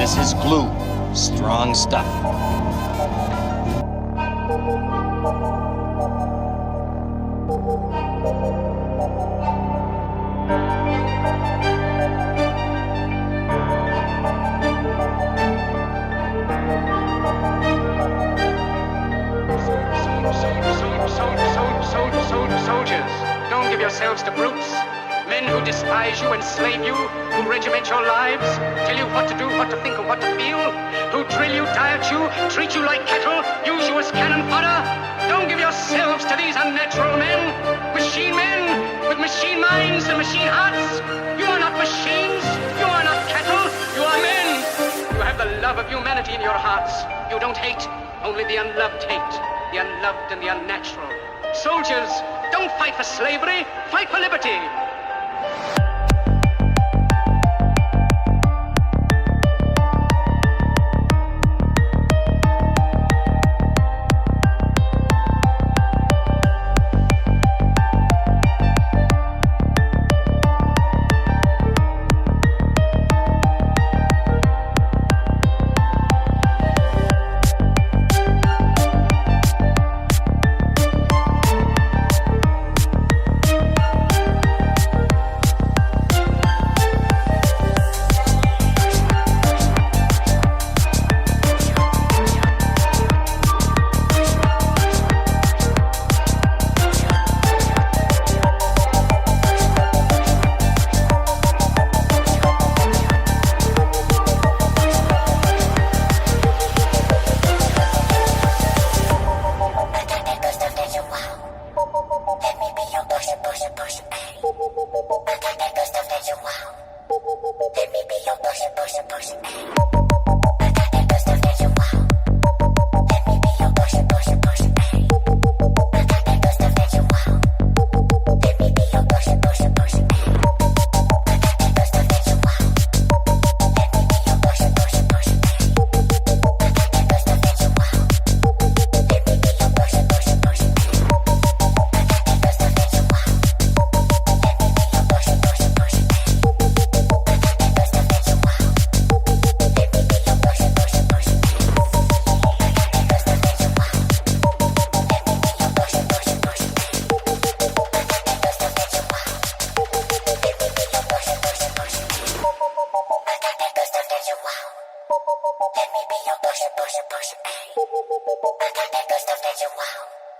This is glue. Strong stuff. Soldiers, don't give yourselves to brutes. Men who despise you, enslave you, who regiment your lives, tell you what to do, what to think, and what to feel, who drill you, diet you, treat you like cattle, use you as cannon fodder. Don't give yourselves to these unnatural men with machine minds and machine hearts. You are not machines, you are not cattle, you are men. You have the love of humanity in your hearts. You don't hate, only the unloved hate, the unloved and the unnatural. Soldiers, don't fight for slavery, fight for liberty.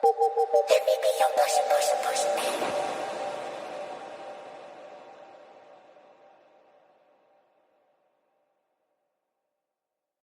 Let me be your person, person, person, man.